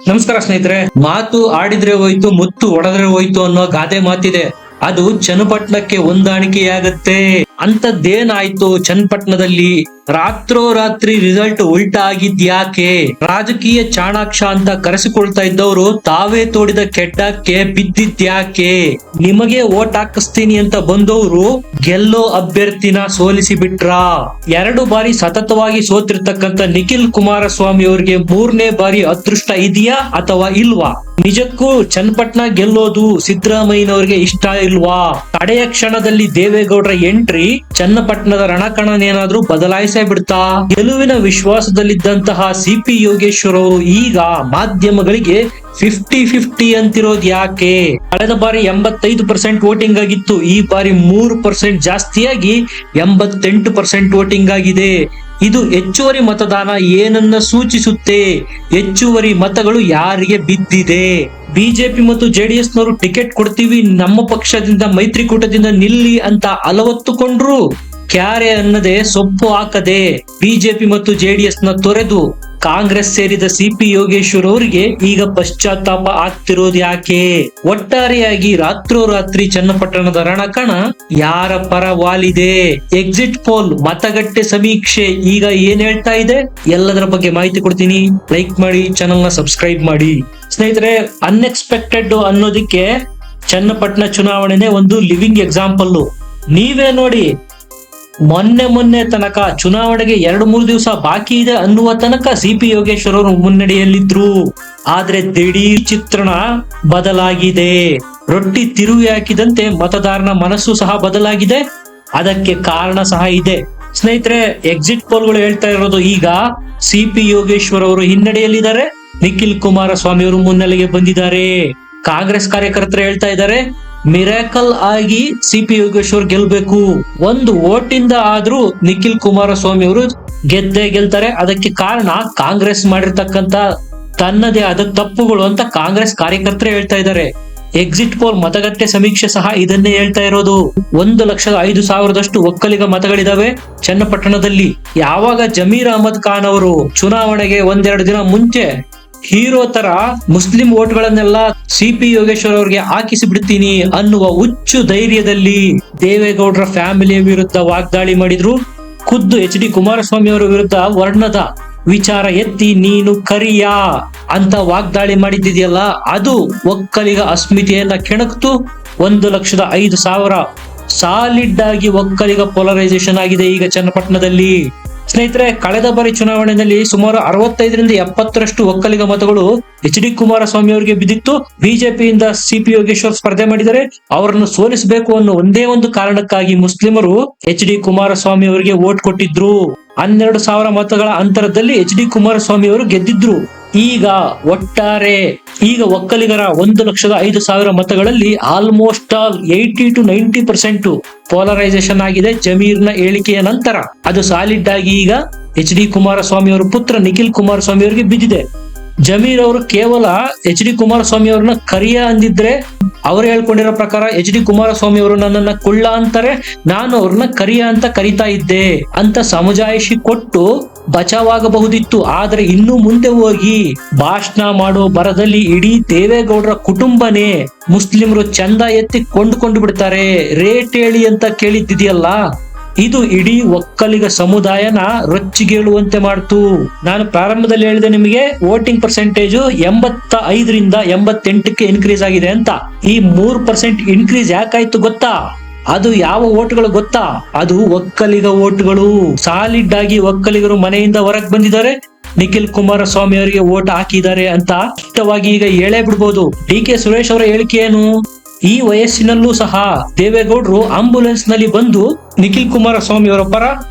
ನಮಸ್ಕಾರ ಸ್ನೇಹಿತರೆ. ಮಾತು ಆಡಿದ್ರೆ ಹೋಯ್ತು, ಮುತ್ತು ಒಡೆದ್ರೆ ಹೋಯ್ತು ಅನ್ನೋ ಗಾದೆ ಮಾತಿದೆ. ಅದು ಚನ್ನಪಟ್ಟಣಕ್ಕೆ ಹೊಂದಾಣಿಕೆಯಾಗತ್ತೆ. ಅಂತದ್ದೇನಾಯ್ತು ಚನ್ನಪಟ್ಟಣದಲ್ಲಿ? ರಾತ್ರೋರಾತ್ರಿ ರಿಸಲ್ಟ್ ಉಲ್ಟಾ ಆಗಿದ್ಯಾಕೆ? ರಾಜಕೀಯ ಚಾಣಾಕ್ಷ ಅಂತ ಕರೆಸಿಕೊಳ್ತಾ ಇದ್ದವರು ತಾವೇ ತೋಡಿದ ಕೆಡ್ಡಕ್ಕೆ ಬಿದ್ದಿದ್ಯಾಕೆ? ನಿಮಗೆ ಓಟ್ ಹಾಕಿಸ್ತೀನಿ ಅಂತ ಬಂದವರು ಗೆಲ್ಲೋ ಅಭ್ಯರ್ಥಿನ ಸೋಲಿಸಿ ಬಿಟ್ರ? 2 ಬಾರಿ ಸತತವಾಗಿ ಸೋತಿರ್ತಕ್ಕಂಥ ನಿಖಿಲ್ ಕುಮಾರಸ್ವಾಮಿ ಅವರಿಗೆ 3ನೇ ಬಾರಿ ಅದೃಷ್ಟ ಇದೆಯಾ ಅಥವಾ ಇಲ್ವಾ? ನಿಜಕ್ಕೂ ಚನ್ನಪಟ್ಟಣ ಗೆಲ್ಲೋದು ಸಿದ್ದರಾಮಯ್ಯನವರಿಗೆ ಇಷ್ಟ ಇಲ್ವಾ? ಕಡೆಯ ಕ್ಷಣದಲ್ಲಿ ದೇವೇಗೌಡರ ಎಂಟ್ರಿ ಚನ್ನಪಟ್ಟಣದ ರಣಕಣನೇನಾದ್ರೂ ಬದಲಾಯಿಸೇ ಬಿಡ್ತಾ? ಗೆಲುವಿನ ವಿಶ್ವಾಸದಲ್ಲಿದ್ದಂತಹ ಸಿಪಿ ಯೋಗೇಶ್ವರ್ ಅವರು ಈಗ ಮಾಧ್ಯಮಗಳಿಗೆ 50-50 ಅಂತಿರೋದು ಯಾಕೆ? ಕಳೆದ ಬಾರಿ 85% ವೋಟಿಂಗ್ ಆಗಿತ್ತು, ಈ ಬಾರಿ 3% ಜಾಸ್ತಿಯಾಗಿ 88% ವೋಟಿಂಗ್ ಆಗಿದೆ. ಇದು ಹೆಚ್ಚುವರಿ ಮತದಾನ ಏನನ್ನ ಸೂಚಿಸುತ್ತೆ? ಹೆಚ್ಚುವರಿ ಮತಗಳು ಯಾರಿಗೆ ಬಿದ್ದಿದೆ? ಬಿಜೆಪಿ ಮತ್ತು ಜೆಡಿಎಸ್ ನವರು ಟಿಕೆಟ್ ಕೊಡ್ತೀವಿ, ನಮ್ಮ ಪಕ್ಷದಿಂದ ಮೈತ್ರಿಕೂಟದಿಂದ ನಿಲ್ಲಿ ಅಂತ ಅಲವತ್ತುಕೊಂಡ್ರು. ಕ್ಯಾರೆ ಅನ್ನದೆ ಸೊಪ್ಪು ಹಾಕದೆ ಬಿಜೆಪಿ ಮತ್ತು ಜೆಡಿಎಸ್ ನ ತೊರೆದು ಕಾಂಗ್ರೆಸ್ ಸೇರಿದ ಸಿಪಿ ಯೋಗೇಶ್ವರ್ ಅವರಿಗೆ ಈಗ ಪಶ್ಚಾತ್ತಾಪ ಆಗ್ತಿರೋದು ಯಾಕೆ? ಒಟ್ಟಾರೆಯಾಗಿ ರಾತ್ರೋರಾತ್ರಿ ಚನ್ನಪಟ್ಟಣದ ರಣಕಣ ಯಾರ ಪರ ವಾಲಿದೆ? ಎಕ್ಸಿಟ್ ಪೋಲ್, ಮತಗಟ್ಟೆ ಸಮೀಕ್ಷೆ ಈಗ ಏನ್ ಹೇಳ್ತಾ ಇದೆ? ಎಲ್ಲದರ ಬಗ್ಗೆ ಮಾಹಿತಿ ಕೊಡ್ತೀನಿ. ಲೈಕ್ ಮಾಡಿ, ಚಾನೆಲ್ ನ ಸಬ್ಸ್ಕ್ರೈಬ್ ಮಾಡಿ. ಸ್ನೇಹಿತರೆ, ಅನ್ಎಕ್ಸ್ಪೆಕ್ಟೆಡ್ ಅನ್ನೋದಕ್ಕೆ ಚನ್ನಪಟ್ಟಣ ಚುನಾವಣೆನೇ ಒಂದು ಲಿವಿಂಗ್ ಎಕ್ಸಾಂಪಲ್. ನೀವೇ ನೋಡಿ, ಮೊನ್ನೆ ತನಕ ಚುನಾವಣೆಗೆ 2-3 ದಿವಸ ಬಾಕಿ ಇದೆ ಅನ್ನುವ ತನಕ ಸಿಪಿ ಯೋಗೇಶ್ವರ್ ಅವರು ಮುನ್ನಡೆಯಲ್ಲಿದ್ರು. ಆದ್ರೆ ದಿಢೀರ್ ಚಿತ್ರಣ ಬದಲಾಗಿದೆ. ರೊಟ್ಟಿ ತಿರುವಿ ಹಾಕಿದಂತೆ ಮತದಾರನ ಮನಸ್ಸು ಸಹ ಬದಲಾಗಿದೆ. ಅದಕ್ಕೆ ಕಾರಣ ಸಹ ಇದೆ. ಸ್ನೇಹಿತರೆ, ಎಕ್ಸಿಟ್ ಪೋಲ್ಗಳು ಹೇಳ್ತಾ ಇರೋದು ಈಗ ಸಿಪಿ ಯೋಗೇಶ್ವರ್ ಅವರು ಹಿನ್ನಡೆಯಲ್ಲಿದ್ದಾರೆ, ನಿಖಿಲ್ ಕುಮಾರಸ್ವಾಮಿ ಅವರು ಮುನ್ನೆಲೆಗೆ ಬಂದಿದ್ದಾರೆ. ಕಾಂಗ್ರೆಸ್ ಕಾರ್ಯಕರ್ತರು ಹೇಳ್ತಾ ಇದ್ದಾರೆ ಮಿರಾಕಲ್ ಆಗಿ ಸಿಪಿ ಯೋಗೇಶ್ವರ್ ಗೆಲ್ಬೇಕು, 1 ವೋಟಿಂದ ಆದ್ರೂ ನಿಖಿಲ್ ಕುಮಾರಸ್ವಾಮಿ ಅವರು ಗೆದ್ದೇ ಗೆಲ್ತಾರೆ. ಅದಕ್ಕೆ ಕಾರಣ ಕಾಂಗ್ರೆಸ್ ಮಾಡಿರ್ತಕ್ಕಂತ ತನ್ನದೇ ಆದ ತಪ್ಪುಗಳು ಅಂತ ಕಾಂಗ್ರೆಸ್ ಕಾರ್ಯಕರ್ತರೇ ಹೇಳ್ತಾ ಇದ್ದಾರೆ. ಎಕ್ಸಿಟ್ ಪೋಲ್, ಮತಗಟ್ಟೆ ಸಮೀಕ್ಷೆ ಸಹ ಇದನ್ನೇ ಹೇಳ್ತಾ ಇರೋದು. 1,05,000 ಒಕ್ಕಲಿಗ ಮತಗಳಿದಾವೆ ಚನ್ನಪಟ್ಟಣದಲ್ಲಿ. ಯಾವಾಗ ಜಮೀರ್ ಅಹಮದ್ ಖಾನ್ ಅವರು ಚುನಾವಣೆಗೆ 1-2 ದಿನ ಮುಂಚೆ ಹೀರೋ ತರ ಮುಸ್ಲಿಂ ಓಟ್ಗಳನ್ನೆಲ್ಲ ಸಿಪಿ ಯೋಗೇಶ್ವರ್ ಅವ್ರಿಗೆ ಹಾಕಿಸಿ ಬಿಡ್ತೀನಿ ಅನ್ನುವ ಹುಚ್ಚು ಧೈರ್ಯದಲ್ಲಿ ದೇವೇಗೌಡರ ಫ್ಯಾಮಿಲಿಯ ವಿರುದ್ಧ ವಾಗ್ದಾಳಿ ಮಾಡಿದ್ರು. ಖುದ್ದು ಎಚ್ ಡಿ ಕುಮಾರಸ್ವಾಮಿ ಅವರ ವಿರುದ್ಧ ವರ್ಣದ ವಿಚಾರ ಎತ್ತಿ ನೀನು ಕರಿಯಾ ಅಂತ ವಾಗ್ದಾಳಿ ಮಾಡಿದ್ದಿದೆಯಲ್ಲ, ಅದು ಒಕ್ಕಲಿಗ ಅಸ್ಮಿತೆಯನ್ನ ಕೆಣಕ್ತು. 1,05,000 ಸಾಲಿಡ್ ಆಗಿ ಒಕ್ಕಲಿಗ ಪೋಲರೈಸೇಷನ್ ಆಗಿದೆ ಈಗ ಚನ್ನಪಟ್ಟಣದಲ್ಲಿ. ಸ್ನೇಹಿತರೆ, ಕಳೆದ ಬಾರಿ ಚುನಾವಣೆಯಲ್ಲಿ ಸುಮಾರು 65-70 ಒಕ್ಕಲಿಗ ಮತಗಳು ಎಚ್ ಡಿ ಕುಮಾರಸ್ವಾಮಿ ಅವರಿಗೆ ಬಿದ್ದಿತ್ತು. ಬಿಜೆಪಿಯಿಂದ ಸಿಪಿ ಯೋಗೇಶ್ವರ್ ಸ್ಪರ್ಧೆ ಮಾಡಿದರೆ ಅವರನ್ನು ಸೋಲಿಸಬೇಕು ಅನ್ನೋ ಒಂದೇ ಒಂದು ಕಾರಣಕ್ಕಾಗಿ ಮುಸ್ಲಿಮರು ಎಚ್ ಡಿ ಕುಮಾರಸ್ವಾಮಿ ಅವರಿಗೆ ವೋಟ್ ಕೊಟ್ಟಿದ್ರು. 12,000 ಮತಗಳ ಅಂತರದಲ್ಲಿ ಎಚ್ ಡಿ ಕುಮಾರಸ್ವಾಮಿ ಅವರು ಗೆದ್ದಿದ್ರು. ಈಗ ಒಕ್ಕಲಿಗರ 1,05,000 ಮತಗಳಲ್ಲಿ ಆಲ್ಮೋಸ್ಟ್ ಆಲ್ 80-90% ಪೋಲರೈಸೇಷನ್ ಆಗಿದೆ. ಜಮೀರ್ನ ಹೇಳಿಕೆಯ ನಂತರ ಅದು ಸಾಲಿಡ್ ಆಗಿ ಈಗ ಎಚ್ ಡಿ ಕುಮಾರಸ್ವಾಮಿ ಅವರ ಪುತ್ರ ನಿಖಿಲ್ ಕುಮಾರಸ್ವಾಮಿ ಅವರಿಗೆ ಬಿದ್ದಿದೆ. ಜಮೀರ್ ಅವರು ಕೇವಲ ಎಚ್ ಡಿ ಕುಮಾರಸ್ವಾಮಿ ಅವ್ರನ್ನ ಕರಿಯ ಅಂದಿದ್ರೆ, ಅವರು ಹೇಳ್ಕೊಂಡಿರೋ ಪ್ರಕಾರ ಎಚ್ ಡಿ ಕುಮಾರಸ್ವಾಮಿ ಅವರು ನನ್ನನ್ನ ಕುಳ್ಳ ಅಂತಾರೆ, ನಾನು ಅವ್ರನ್ನ ಕರಿಯ ಅಂತ ಕರಿತಾ ಇದ್ದೆ ಅಂತ ಸಮಜಾಯಿಷಿ ಕೊಟ್ಟು ಬಚಾವಾಗಬಹುದಿತ್ತು. ಆದ್ರೆ ಇನ್ನು ಮುಂದೆ ಹೋಗಿ ಭಾಷಣ ಮಾಡೋ ಬರದಲ್ಲಿ ಇಡೀ ದೇವೇಗೌಡರ ಕುಟುಂಬನೇ ಮುಸ್ಲಿಮರು ಚಂದ ಎತ್ತಿ ಕೊಂಡುಕೊಂಡು ಬಿಡ್ತಾರೆ, ರೇಟ್ ಹೇಳಿ ಅಂತ ಕೇಳಿದ್ದಿದೆಯಲ್ಲ, ಇದು ಇಡೀ ಒಕ್ಕಲಿಗ ಸಮುದಾಯನ ರೊಚ್ಚಿಗೇಳುವಂತೆ ಮಾಡ್ತು. ನಾನು ಪ್ರಾರಂಭದಲ್ಲಿ ಹೇಳಿದೆ ನಿಮಗೆ, ವೋಟಿಂಗ್ ಪರ್ಸೆಂಟೇಜ್ 85-88ಕ್ಕೆ ಇನ್ಕ್ರೀಸ್ ಆಗಿದೆ ಅಂತ. ಈ 3% ಇನ್ಕ್ರೀಸ್ ಯಾಕಾಯ್ತು ಗೊತ್ತಾ? ಅದು ಯಾವ ಓಟ್ಗಳು ಗೊತ್ತಾ? ಅದು ಒಕ್ಕಲಿಗ ಓಟ್ಗಳು. ಸಾಲಿಡ್ ಆಗಿ ಒಕ್ಕಲಿಗರು ಮನೆಯಿಂದ ಹೊರಗೆ ಬಂದಿದ್ದಾರೆ, ನಿಖಿಲ್ ಕುಮಾರಸ್ವಾಮಿ ಅವರಿಗೆ ವೋಟ್ ಹಾಕಿದ್ದಾರೆ ಅಂತ ಸ್ಪಷ್ಟವಾಗಿ ಈಗ ಹೇಳೇ ಬಿಡ್ಬೋದು. ಡಿ ಕೆ ಸುರೇಶ್ ಅವರ ಹೇಳಿಕೆ ಏನು? ಈ ವಯಸ್ಸಿನಲ್ಲೂ ಸಹ ದೇವೇಗೌಡರು ಆಂಬುಲೆನ್ಸ್ ನಲ್ಲಿ ಬಂದು ನಿಖಿಲ್ ಕುಮಾರಸ್ವಾಮಿ ಅವರ ಪರ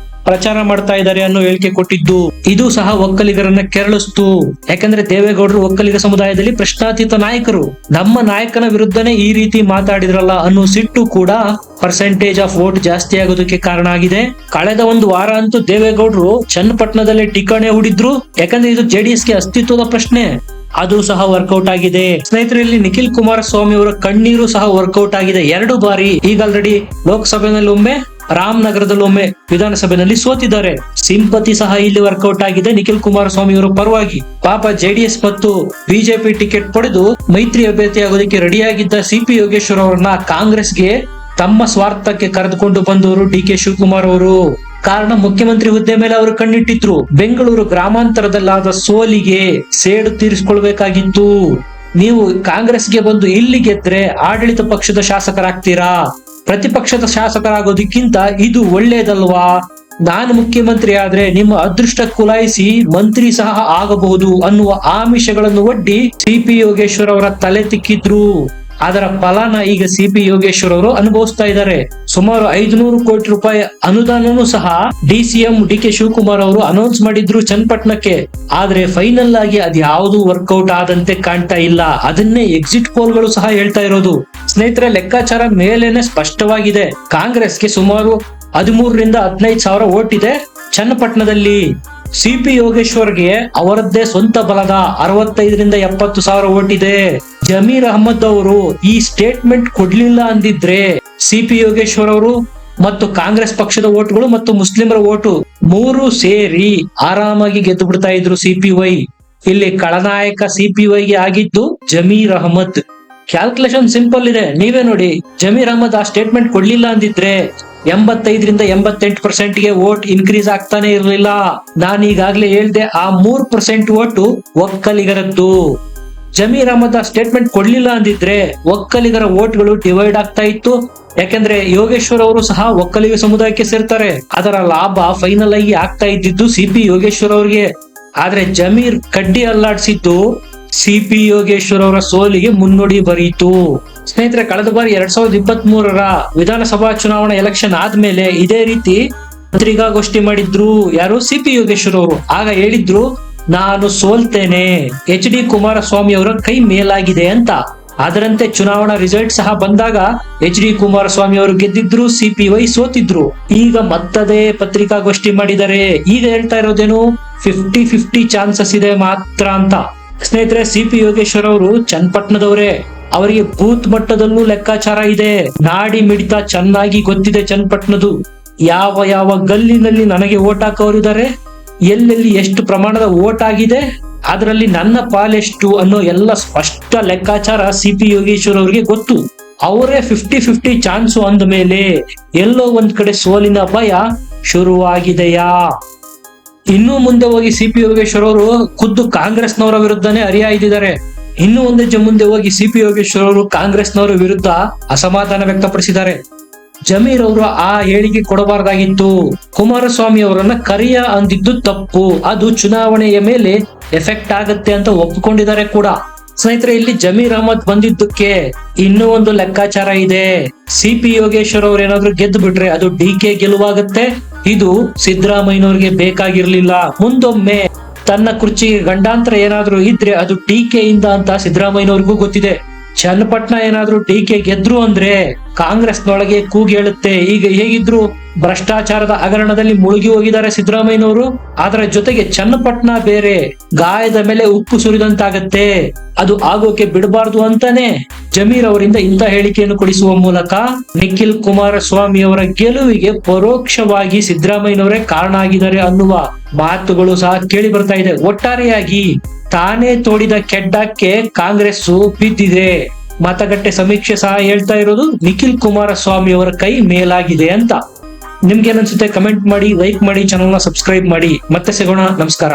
ಪ್ರಚಾರ ಮಾಡ್ತಾ ಇದ್ದಾರೆ ಅನ್ನೋ ಹೇಳಿಕೆ ಕೊಟ್ಟಿದ್ದು, ಇದು ಸಹ ಒಕ್ಕಲಿಗರನ್ನ ಕೆರಳಿಸ್ತು. ಯಾಕಂದ್ರೆ ದೇವೇಗೌಡರು ಒಕ್ಕಲಿಗ ಸಮುದಾಯದಲ್ಲಿ ಪ್ರಶ್ನಾತೀತ ನಾಯಕರು. ನಮ್ಮ ನಾಯಕನ ವಿರುದ್ಧನೇ ಈ ರೀತಿ ಮಾತಾಡಿದ್ರಲ್ಲ ಅನ್ನೋ ಸಿಟ್ಟು ಕೂಡ ಪರ್ಸೆಂಟೇಜ್ ಆಫ್ ವೋಟ್ ಜಾಸ್ತಿ ಆಗೋದಕ್ಕೆ ಕಾರಣ ಆಗಿದೆ. ಕಳೆದ 1 ವಾರ ಅಂತೂ ದೇವೇಗೌಡರು ಚನ್ನಪಟ್ಟಣದಲ್ಲಿ ಠಿಕಾಣೆ ಹೂಡಿದ್ರು. ಯಾಕಂದ್ರೆ ಇದು ಜೆಡಿಎಸ್ಗೆ ಅಸ್ತಿತ್ವದ ಪ್ರಶ್ನೆ. ಅದು ಸಹ ವರ್ಕೌಟ್ ಆಗಿದೆ. ಸ್ನೇಹಿತರೆ, ಇಲ್ಲಿ ನಿಖಿಲ್ ಕುಮಾರಸ್ವಾಮಿ ಅವರ ಕಣ್ಣೀರು ಸಹ ವರ್ಕೌಟ್ ಆಗಿದೆ 2 ಬಾರಿ. ಈಗ ಆಲ್ರೆಡಿ ಲೋಕಸಭೆಯಲ್ಲಿ ಒಮ್ಮೆ, ರಾಮನಗರದಲ್ಲೊಮ್ಮೆ ವಿಧಾನಸಭೆಯಲ್ಲಿ ಸೋತಿದ್ದಾರೆ. ಸಿಂಪತಿ ಸಹ ಇಲ್ಲಿ ವರ್ಕೌಟ್ ಆಗಿದೆ ನಿಖಿಲ್ ಕುಮಾರಸ್ವಾಮಿ ಅವರ ಪರವಾಗಿ. ಪಾಪ ಜೆಡಿಎಸ್ ಮತ್ತು ಬಿಜೆಪಿ ಟಿಕೆಟ್ ಪಡೆದು ಮೈತ್ರಿ ಅಭ್ಯರ್ಥಿಯಾಗೋದಕ್ಕೆ ರೆಡಿಯಾಗಿದ್ದ ಸಿಪಿ ಯೋಗೇಶ್ವರ್ ಅವರನ್ನ ಕಾಂಗ್ರೆಸ್ಗೆ ತಮ್ಮ ಸ್ವಾರ್ಥಕ್ಕೆ ಕರೆದುಕೊಂಡು ಬಂದವರು ಡಿ ಕೆ ಶಿವಕುಮಾರ್ ಅವರು. ಕಾರಣ ಮುಖ್ಯಮಂತ್ರಿ ಹುದ್ದೆ ಮೇಲೆ ಅವರು ಕಣ್ಣಿಟ್ಟಿದ್ರು. ಬೆಂಗಳೂರು ಗ್ರಾಮಾಂತರದಲ್ಲಾದ ಸೋಲಿಗೆ ಸೇಡು ತೀರಿಸಿಕೊಳ್ಬೇಕಾಗಿತ್ತು. ನೀವು ಕಾಂಗ್ರೆಸ್ಗೆ ಬಂದು ಇಲ್ಲಿ ಗೆದ್ರೆ ಆಡಳಿತ ಪಕ್ಷದ ಶಾಸಕರಾಗ್ತೀರಾ, ಪ್ರತಿಪಕ್ಷದ ಶಾಸಕರಾಗೋದಕ್ಕಿಂತ ಇದು ಒಳ್ಳೇದಲ್ವಾ? ನಾನು ಮುಖ್ಯಮಂತ್ರಿ ಆದ್ರೆ ನಿಮ್ಮ ಅದೃಷ್ಟ ಕುಲಾಯಿಸಿ ಮಂತ್ರಿ ಸಹ ಆಗಬಹುದು ಅನ್ನುವ ಆಮಿಷಗಳನ್ನು ಒಡ್ಡಿ ಸಿಪಿ ಯೋಗೇಶ್ವರ್ ಅವರ ತಲೆ ತಿಕ್ಕಿದ್ರು. ಅದರ ಫಲನ ಈಗ ಸಿಪಿ ಯೋಗೇಶ್ವರ್ ಅವರು ಅನುಭವಿಸ್ತಾ ಇದ್ದಾರೆ. ಸುಮಾರು 500 ಕೋಟಿ ರೂಪಾಯಿ ಅನುದಾನನೂ ಸಹ ಡಿಸಿಎಂ ಡಿ ಕೆ ಶಿವಕುಮಾರ್ ಅವರು ಅನೌನ್ಸ್ ಮಾಡಿದ್ರು ಚನ್ನಪಟ್ಟಣಕ್ಕೆ. ಆದ್ರೆ ಫೈನಲ್ ಆಗಿ ಅದು ಯಾವುದು ವರ್ಕೌಟ್ ಆದಂತೆ ಕಾಣ್ತಾ ಇಲ್ಲ. ಅದನ್ನೇ ಎಕ್ಸಿಟ್ ಪೋಲ್ಗಳು ಸಹ ಹೇಳ್ತಾ ಇರೋದು. ಸ್ನೇಹಿತರೆ, ಲೆಕ್ಕಾಚಾರ ಮೇಲೇನೆ ಸ್ಪಷ್ಟವಾಗಿದೆ. ಕಾಂಗ್ರೆಸ್ಗೆ ಸುಮಾರು 13ರಿಂದ 15 ಸಾವಿರ ಓಟ್ ಇದೆ ಚನ್ನಪಟ್ಟಣದಲ್ಲಿ. ಸಿಪಿ ಯೋಗೇಶ್ವರ್ಗೆ ಅವರದ್ದೇ ಸ್ವಂತ ಬಲದ 65ರಿಂದ 70 ಸಾವಿರ ಓಟ್ ಇದೆ. ಜಮೀರ್ ಅಹಮದ್ ಅವರು ಈ ಸ್ಟೇಟ್ಮೆಂಟ್ ಕೊಡ್ಲಿಲ್ಲ ಅಂದಿದ್ರೆ ಸಿಪಿ ಯೋಗೇಶ್ವರ್ ಅವರು ಮತ್ತು ಕಾಂಗ್ರೆಸ್ ಪಕ್ಷದ ಓಟ್ಗಳು ಮತ್ತು ಮುಸ್ಲಿಮರ ಓಟು 3 ಸೇರಿ ಆರಾಮಾಗಿ ಗೆದ್ದು ಬಿಡ್ತಾ ಇದ್ರು ಸಿಪಿವೈ. ಇಲ್ಲಿ ಖಳನಾಯಕ ಸಿಪಿವೈಗೆ ಆಗಿದ್ದು ಜಮೀರ್ ಅಹಮದ್. ಕ್ಯಾಲ್ಕುಲೇಷನ್ ಸಿಂಪಲ್ ಇದೆ, ನೀವೇ ನೋಡಿ. ಜಮೀರ್ ಅಹಮದ್ ಆ ಸ್ಟೇಟ್ಮೆಂಟ್ ಕೊಡ್ಲಿಲ್ಲ ಅಂದಿದ್ರೆ 85ರಿಂದ 88% ವೋಟ್ ಇನ್ಕ್ರೀಸ್ ಆಗ್ತಾನೆ ಇರಲಿಲ್ಲ. ನಾನು ಈಗಾಗ್ಲೇ ಹೇಳ್ದೆ, ಆ 3% ಓಟು ಒಕ್ಕಲಿಗರದ್ದು. ಜಮೀರ್ ಅಹಮದ್ ಆ ಸ್ಟೇಟ್ಮೆಂಟ್ ಕೊಡ್ಲಿಲ್ಲ ಅಂದಿದ್ರೆ ಒಕ್ಕಲಿಗರ ವೋಟ್ಗಳು ಡಿವೈಡ್ ಆಗ್ತಾ ಇತ್ತು. ಯಾಕಂದ್ರೆ ಯೋಗೇಶ್ವರ್ ಅವರು ಸಹ ಒಕ್ಕಲಿಗ ಸಮುದಾಯಕ್ಕೆ ಸೇರ್ತಾರೆ. ಅದರ ಲಾಭ ಫೈನಲ್ ಆಗಿ ಆಗ್ತಾ ಇದ್ದಿದ್ದು ಸಿಪಿ ಯೋಗೇಶ್ವರ್ ಅವ್ರಿಗೆ. ಆದ್ರೆ ಜಮೀರ್ ಕಡ್ಡಿ ಅಲ್ಲಾಡ್ಸಿದ್ದು ಸಿಪಿ ಯೋಗೇಶ್ವರ್ ಅವರ ಸೋಲಿಗೆ ಮುನ್ನುಡಿ ಬರೀತು. ಸ್ನೇಹಿತರೆ, ಕಳೆದ ಬಾರಿ 2023ರ ವಿಧಾನಸಭಾ ಚುನಾವಣಾ ಎಲೆಕ್ಷನ್ ಆದ್ಮೇಲೆ ಇದೇ ರೀತಿ ಪತ್ರಿಕಾಗೋಷ್ಠಿ ಮಾಡಿದ್ರು ಯಾರು, ಸಿಪಿ ಯೋಗೇಶ್ವರ್ ಅವರು. ಆಗ ಹೇಳಿದ್ರು, ನಾನು ಸೋಲ್ತೇನೆ, ಎಚ್ ಡಿ ಕುಮಾರಸ್ವಾಮಿ ಅವರ ಕೈ ಮೇಲಾಗಿದೆ ಅಂತ. ಅದರಂತೆ ಚುನಾವಣಾ ರಿಸಲ್ಟ್ ಸಹ ಬಂದಾಗ ಎಚ್ ಡಿ ಕುಮಾರಸ್ವಾಮಿ ಅವರು ಗೆದ್ದಿದ್ರು, ಸಿಪಿವೈ ಸೋತಿದ್ರು. ಈಗ ಮತ್ತದೇ ಪತ್ರಿಕಾಗೋಷ್ಠಿ ಮಾಡಿದ್ದಾರೆ. ಈಗ ಹೇಳ್ತಾ ಇರೋದೇನು, 50-50 ಚಾನ್ಸಸ್ ಇದೆ ಮಾತ್ರ ಅಂತ. ಸ್ನೇಹಿತರೆ, ಸಿಪಿ ಯೋಗೇಶ್ವರ್ ಅವರು ಚನ್ನಪಟ್ಟಣದವರೇ. ಅವರಿಗೆ ಬೂತ್ ಮಟ್ಟದಲ್ಲೂ ಲೆಕ್ಕಾಚಾರ ಇದೆ. ನಾಡಿ ಮಿಡಿತ ಚೆನ್ನಾಗಿ ಗೊತ್ತಿದೆ ಚನ್ನಪಟ್ಟಣದು. ಯಾವ ಯಾವ ಗಲ್ಲಿನಲ್ಲಿ ನನಗೆ ಓಟ್ ಹಾಕೋರಿದ್ದಾರೆ, ಎಲ್ಲೆಲ್ಲಿ ಎಷ್ಟು ಪ್ರಮಾಣದ ಓಟ್ ಆಗಿದೆ, ಅದರಲ್ಲಿ ನನ್ನ ಪಾಲೆಷ್ಟು ಅನ್ನೋ ಎಲ್ಲ ಸ್ಪಷ್ಟ ಲೆಕ್ಕಾಚಾರ ಸಿಪಿ ಯೋಗೇಶ್ವರ್ ಅವರಿಗೆ ಗೊತ್ತು. ಅವರೇ 50-50 ಚಾನ್ಸು ಅಂದ ಮೇಲೆ ಎಲ್ಲೋ ಒಂದ್ ಕಡೆ ಸೋಲಿನ ಭಯ ಶುರುವಾಗಿದೆಯಾ? ಇನ್ನೂ ಮುಂದೆ ಹೋಗಿ ಸಿಪಿ ಯೋಗೇಶ್ವರ್ ಅವರು ಖುದ್ದು ಕಾಂಗ್ರೆಸ್ನವರ ವಿರುದ್ಧನೇ ಹರಿಹಾಯ್ದಿದ್ದಾರೆ. ಇನ್ನೂ ಒಂದು ಹೆಜ್ಜೆ ಮುಂದೆ ಹೋಗಿ ಸಿಪಿ ಯೋಗೇಶ್ವರ್ ಅವರು ಕಾಂಗ್ರೆಸ್ನವರ ವಿರುದ್ಧ ಅಸಮಾಧಾನ ವ್ಯಕ್ತಪಡಿಸಿದ್ದಾರೆ. ಜಮೀರ್ ಅವರು ಆ ಹೇಳಿಕೆ ಕೊಡಬಾರ್ದಾಗಿತ್ತು. ಕುಮಾರಸ್ವಾಮಿ ಅವರನ್ನ ಕರಿಯ ಅಂದಿದ್ದು ತಪ್ಪು, ಅದು ಚುನಾವಣೆಯ ಮೇಲೆ ಎಫೆಕ್ಟ್ ಆಗತ್ತೆ ಅಂತ ಒಪ್ಪಿಕೊಂಡಿದ್ದಾರೆ ಕೂಡ. ಸ್ನೇಹಿತರೆ, ಇಲ್ಲಿ ಜಮೀರ್ ಅಹಮದ್ ಬಂದಿದ್ದಕ್ಕೆ ಇನ್ನೂ ಒಂದು ಲೆಕ್ಕಾಚಾರ ಇದೆ. ಸಿಪಿ ಯೋಗೇಶ್ವರ್ ಅವ್ರು ಏನಾದ್ರು ಗೆದ್ದು ಬಿಟ್ರೆ ಅದು ಡಿ ಕೆ ಗೆಲುವಾಗತ್ತೆ. ಇದು ಸಿದ್ದರಾಮಯ್ಯನವ್ರಿಗೆ ಬೇಕಾಗಿರ್ಲಿಲ್ಲ. ಮುಂದೊಮ್ಮೆ ತನ್ನ ಕುರ್ಚಿಗೆ ಗಂಡಾಂತರ ಏನಾದ್ರು ಇದ್ರೆ ಅದು ಡಿ ಕೆ ಇಂದ ಅಂತ ಸಿದ್ದರಾಮಯ್ಯನವ್ರಿಗೂ ಗೊತ್ತಿದೆ. ಚನ್ನಪಟ್ಟಣ ಏನಾದ್ರು ಡಿ ಕೆ ಗೆದ್ರು ಅಂದ್ರೆ ಕಾಂಗ್ರೆಸ್ನೊಳಗೆ ಕೂಗೇಳುತ್ತೆ. ಈಗ ಹೇಗಿದ್ರು ಭ್ರಷ್ಟಾಚಾರದ ಹಗರಣದಲ್ಲಿ ಮುಳುಗಿ ಹೋಗಿದ್ದಾರೆ ಸಿದ್ದರಾಮಯ್ಯನವರು. ಅದರ ಜೊತೆಗೆ ಚನ್ನಪಟ್ಟಣ ಬೇರೆ, ಗಾಯದ ಮೇಲೆ ಉಪ್ಪು ಸುರಿದಂತಾಗತ್ತೆ. ಅದು ಆಗೋಕೆ ಬಿಡಬಾರ್ದು ಅಂತಾನೆ ಜಮೀರ್ ಅವರಿಂದ ಇಂಥ ಹೇಳಿಕೆಯನ್ನು ಕೊಡಿಸುವ ಮೂಲಕ ನಿಖಿಲ್ ಕುಮಾರಸ್ವಾಮಿ ಅವರ ಗೆಲುವಿಗೆ ಪರೋಕ್ಷವಾಗಿ ಸಿದ್ದರಾಮಯ್ಯನವರೇ ಕಾರಣ ಆಗಿದ್ದಾರೆ ಅನ್ನುವ ಮಾತುಗಳು ಸಹ ಕೇಳಿ ಬರ್ತಾ ಇದೆ. ಒಟ್ಟಾರೆಯಾಗಿ ತಾನೇ ತೋಡಿದ ಕೆಡ್ಡಕ್ಕೆ ಕಾಂಗ್ರೆಸ್ ಬಿದ್ದಿದೆ. ಮತಗಟ್ಟೆ ಸಮೀಕ್ಷೆ ಸಹ ಹೇಳ್ತಾ ಇರೋದು ನಿಖಿಲ್ ಕುಮಾರಸ್ವಾಮಿ ಅವರ ಕೈ ಮೇಲಾಗಿದೆ ಅಂತ. ನಿಮ್ಗೆ ಏನನ್ಸುತ್ತೆ ಕಮೆಂಟ್ ಮಾಡಿ, ಲೈಕ್ ಮಾಡಿ, ಚಾನಲ್ ನ ಸಬ್ಸ್ಕ್ರೈಬ್ ಮಾಡಿ. ಮತ್ತೆ ಸಿಗೋಣ. ನಮಸ್ಕಾರ.